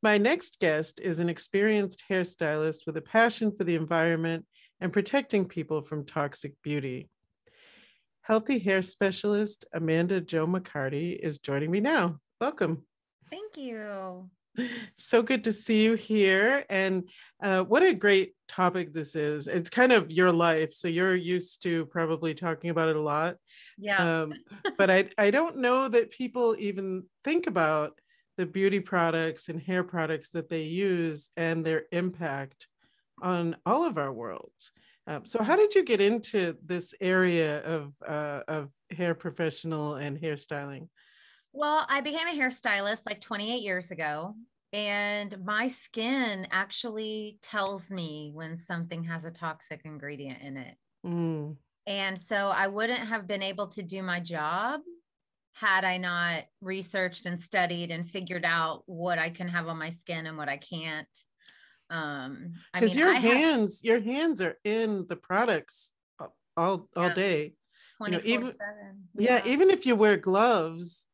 My next guest is an experienced hairstylist with a passion for the environment and protecting people from toxic beauty. Healthy hair specialist Amanda Jo McCarty is joining me now. Welcome. Thank you. So good to see you here. And what a great topic this is. It's kind of your life. So you're used to probably talking about it a lot. Yeah. But I don't know that people even think about the beauty products and hair products that they use and their impact on all of our worlds. So how did you get into this area of hair professional and hairstyling? Well, I became a hairstylist like 28 years ago, and my skin actually tells me when something has a toxic ingredient in it. Mm, And so I wouldn't have been able to do my job had I not researched and studied and figured out what I can have on my skin and what I can't. I because mean, I have your hands are in the products all yeah, day. You know, even 24/7. yeah, Yeah. even if you wear gloves.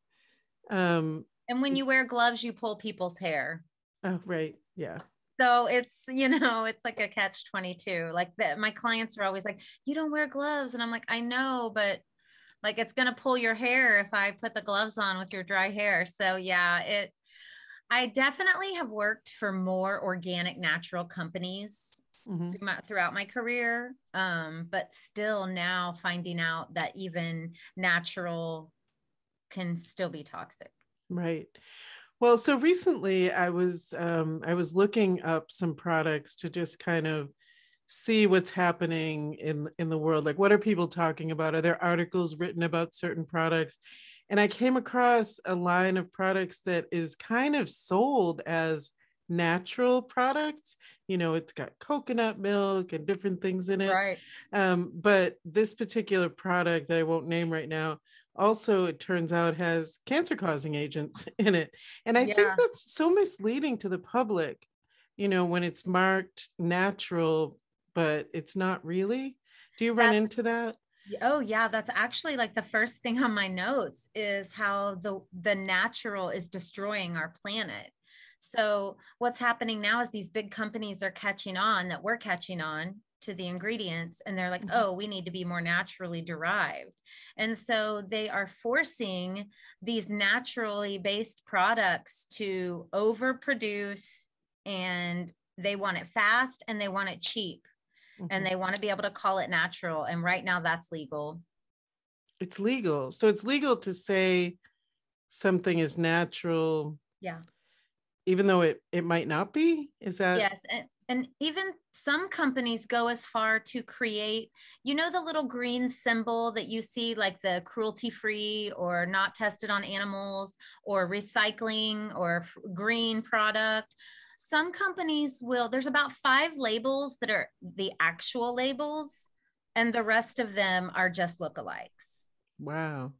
And when you wear gloves, you pull people's hair. Oh, right. Yeah. So it's like a catch 22. Like that, my clients are always like, you don't wear gloves. And I'm like, I know, but like it's gonna pull your hair if I put the gloves on with your dry hair. So yeah, I definitely have worked for more organic natural companies Mm-hmm. throughout my career. But still now finding out that even natural can still be toxic. Right. Well, so recently I was looking up some products to just kind of see what's happening in the world. Like, what are people talking about? Are there articles written about certain products? And I came across a line of products that is kind of sold as natural products. You know, it's got coconut milk and different things in it. Right. But this particular product that I won't name right now also, it turns out, has cancer causing agents in it. And I think Yeah. that's so misleading to the public, you know, when it's marked natural, but it's not really. Do you run That's into that? Oh yeah, that's actually like the first thing on my notes is how the natural is destroying our planet. So what's happening now is these big companies are catching on that we're catching on to the ingredients, and they're like, Mhm. "Oh, we need to be more naturally derived." And so they are forcing these naturally based products to overproduce, and they want it fast and they want it cheap, and Mhm. they want to be able to call it natural. And right now that's legal. It's legal. So it's legal to say something is natural, Yeah. even though it might not be. Is that? Yes. And even some companies go as far to create, the little green symbol that you see, like the cruelty free or not tested on animals or recycling or green product. Some companies will, there's about 5 labels that are the actual labels, and the rest of them are just lookalikes. Wow.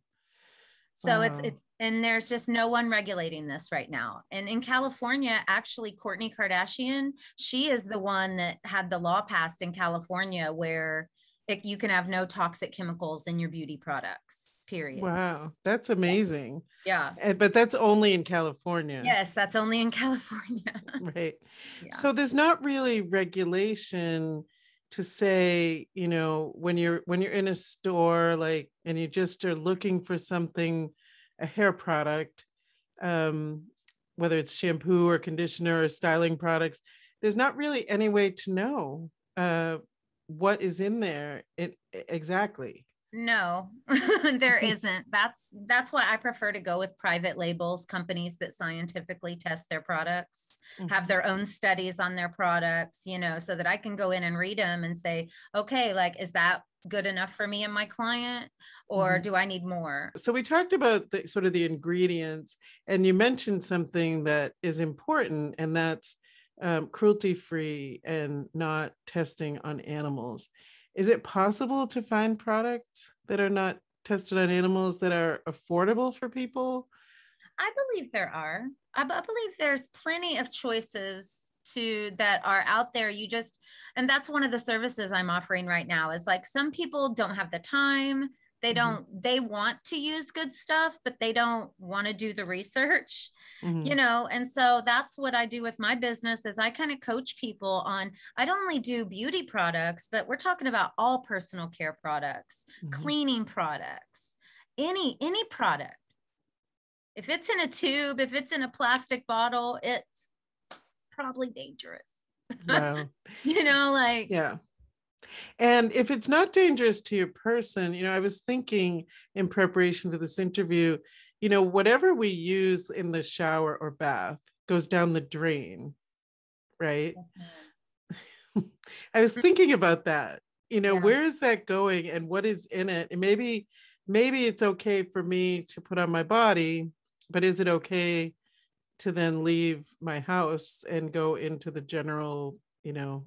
So Wow. and there's just no one regulating this right now. And in California, actually, Kourtney Kardashian, she is the one that had the law passed in California where you can have no toxic chemicals in your beauty products, period. Wow. That's Yeah. amazing. Yeah. But that's only in California. Yes, that's only in California. Right. Yeah. So there's not really regulation to say, you know, when you're in a store, like, and you just are looking for something, a hair product, um, whether it's shampoo or conditioner or styling products, there's not really any way to know what is in there exactly. No, there isn't. That's why I prefer to go with private labels, companies that scientifically test their products, have Mhm. their own studies on their products, so that I can go in and read them and say, okay, like, is that good enough for me and my client, or Mhm. do I need more? So we talked about the sort of the ingredients, and you mentioned something that is important, and that's cruelty free and not testing on animals. Is it possible to find products that are not tested on animals that are affordable for people? I believe there are. I believe there's plenty of choices to that are out there. And that's one of the services I'm offering right now is like some people don't have the time. Mhm. They want to use good stuff, but they don't want to do the research. Mhm. you know. And so that's what I do with my business, is I kind of coach people on, I don't only do beauty products, but we're talking about all personal care products, Mhm. cleaning products, any product. If it's in a tube, if it's in a plastic bottle, it's probably dangerous. Wow. You know, like, Yeah. And if it's not dangerous to your person, I was thinking in preparation for this interview, whatever we use in the shower or bath goes down the drain, right? I was thinking about that. yeah. Where is that going and what is in it? And maybe it's okay for me to put on my body, but is it okay to then leave my house and go into the general, where the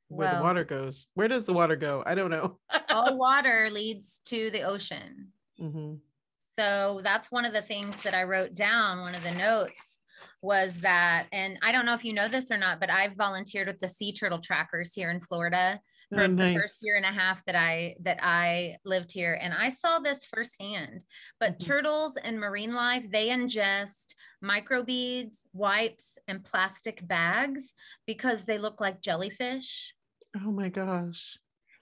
Well, water goes? Where does the water go? I don't know. all water leads to the ocean. Mm-hmm. So that's one of the things that I wrote down. One of the notes was that, and I don't know if you know this or not, but I've volunteered with the sea turtle trackers here in Florida Oh, for the first nice. year and a half that I lived here, and I saw this firsthand. But Mhm. turtles and marine life, they ingest microbeads, wipes, and plastic bags because they look like jellyfish. Oh my gosh.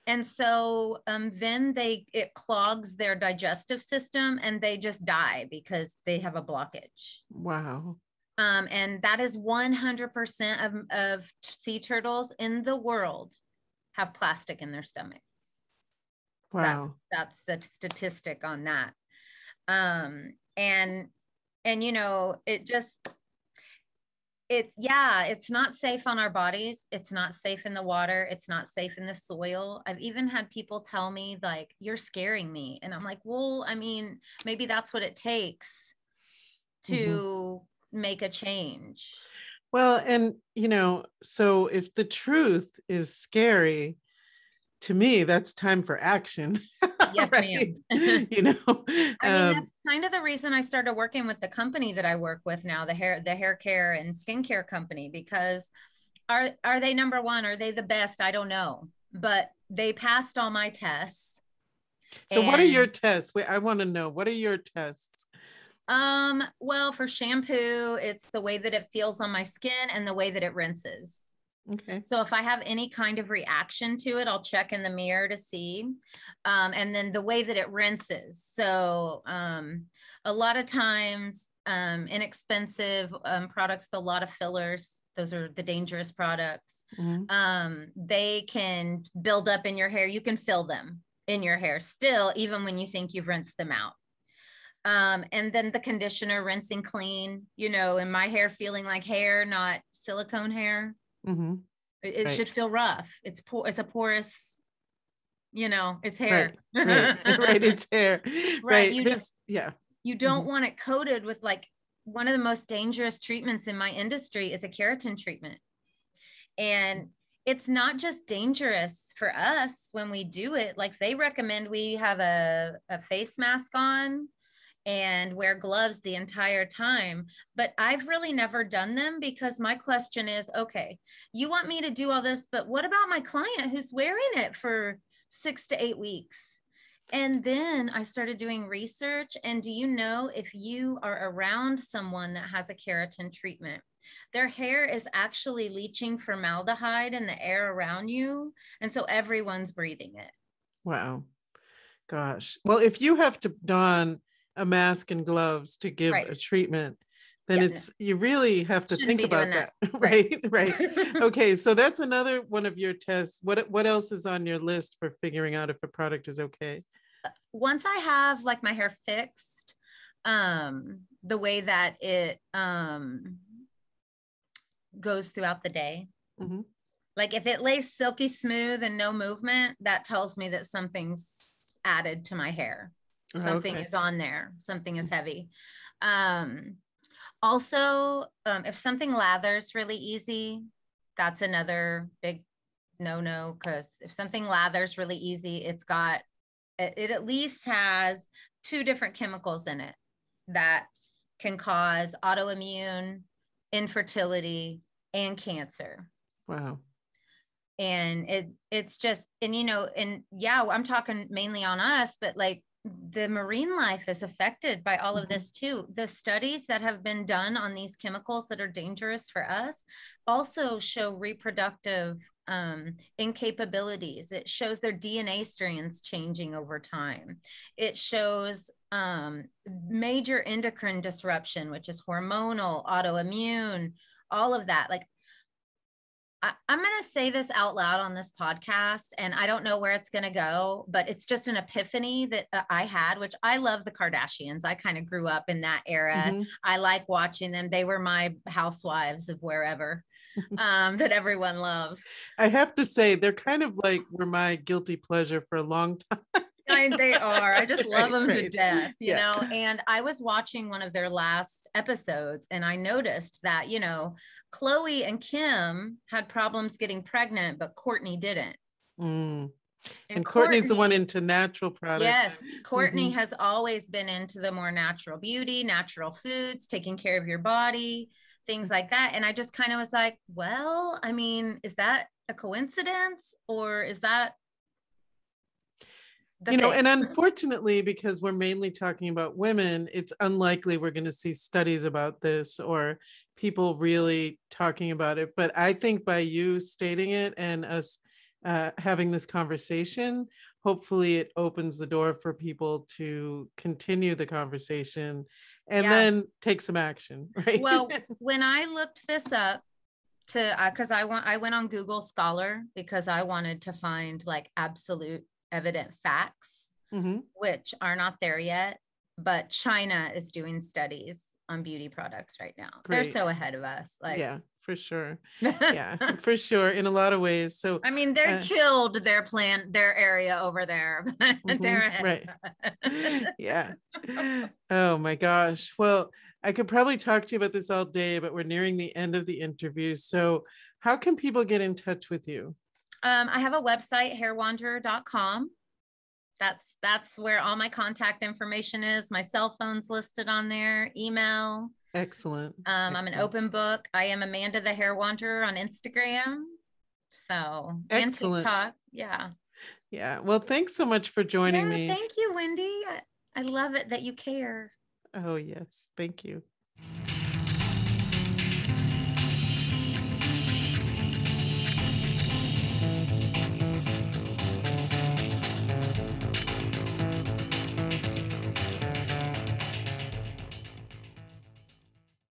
And so then it clogs their digestive system and they just die because they have a blockage. Wow. And that is 100% of sea turtles in the world have plastic in their stomachs. Wow. That's the statistic on that. And it just, it's not safe on our bodies. It's not safe in the water. It's not safe in the soil. I've even had people tell me, like, you're scaring me. And I'm like, well, I mean, maybe that's what it takes to make a change. Well, and so if the truth is scary, to me, that's time for action. Yes, Right. ma'am. I mean, Um, that's kind of the reason I started working with the company that I work with now, the hair care and skincare company, because are they number one? Are they the best? I don't know, but they passed all my tests. so what are your And tests? Wait, I want to know, what are your tests? well, for shampoo, it's the way that it feels on my skin and the way that it rinses. Okay. So if I have any kind of reaction to it, I'll check in the mirror to see. And then the way that it rinses. So a lot of times, inexpensive products with a lot of fillers, those are the dangerous products. Mhm. They can build up in your hair. You can feel them in your hair still, even when you think you've rinsed them out. And then the conditioner, rinsing clean, and my hair feeling like hair, not silicone hair. Mhm. It Right. should feel rough. It's a porous, it's hair. Right. Right. Right. It's hair. Right. Right. This, yeah. You don't Mhm. want it coated with, like, one of the most dangerous treatments in my industry is a keratin treatment. And it's not just dangerous for us when we do it. Like, they recommend we have a face mask on and wear gloves the entire time. But I've really never done them because my question is, okay, you want me to do all this, but what about my client who's wearing it for 6 to 8 weeks? And then I started doing research. And do you know, if you are around someone that has a keratin treatment, their hair is actually leaching formaldehyde in the air around you. And so everyone's breathing it. Wow. Gosh. Well, if you have to don a mask and gloves to give Right. a treatment, then Yeah. No, you really have to shouldn't think be doing about that. that. Right. Right. Right. Okay. So that's another one of your tests. What else is on your list for figuring out if a product is okay? Once I have, like, my hair fixed, the way that it goes throughout the day. Mhm. Like, if it lays silky smooth and no movement, that tells me that something's added to my hair. Something Okay. is on there. Something is heavy. Also, if something lathers really easy, that's another big no, because if something lathers really easy, it at least has 2 different chemicals in it that can cause autoimmune, infertility, and cancer. Wow. And it's just, and yeah, I'm talking mainly on us, but, like, the marine life is affected by all of this too. The studies that have been done on these chemicals that are dangerous for us also show reproductive incapabilities. It shows their DNA strands changing over time. It shows major endocrine disruption, which is hormonal, autoimmune, all of that. Like, I'm going to say this out loud on this podcast, and I don't know where it's going to go, but it's just an epiphany that I had, which I love the Kardashians. I kind of grew up in that era. I like watching them. They were my housewives of wherever that everyone loves. I have to say, they're kind of like were my guilty pleasure for a long time. They are. I just love them to death, you know? And I was watching one of their last episodes, and I noticed that, you know, Khloe and Kim had problems getting pregnant, but Kourtney didn't. And Kourtney's the one into natural products. Yes, Kourtney has always been into the more natural beauty, natural foods, taking care of your body, things like that. And I just kind of was like, well, I mean, is that a coincidence, or is that you know, and unfortunately, because we're mainly talking about women, it's unlikely we're going to see studies about this or people really talking about it. But I think by you stating it and us having this conversation, hopefully it opens the door for people to continue the conversation and then take some action, right? Well, when I looked this up, because I went on Google Scholar because I wanted to find like absolute evident facts, which are not there yet, but China is doing studies on beauty products right now. They're so ahead of us. Like, yeah, for sure. Yeah, for sure. In a lot of ways. So I mean, they're killed their area over there. Right. Yeah. Oh my gosh. Well, I could probably talk to you about this all day, but we're nearing the end of the interview. So how can people get in touch with you? I have a website, hairwanderer.com. That's where all my contact information is. My cell phone's listed on there, email. Excellent. I'm an open book. I am Amanda the Hair Wanderer on Instagram. So, and TikTok. Yeah. Yeah. Well, thanks so much for joining me. Thank you, Wendy. I love it that you care. Oh, yes. Thank you.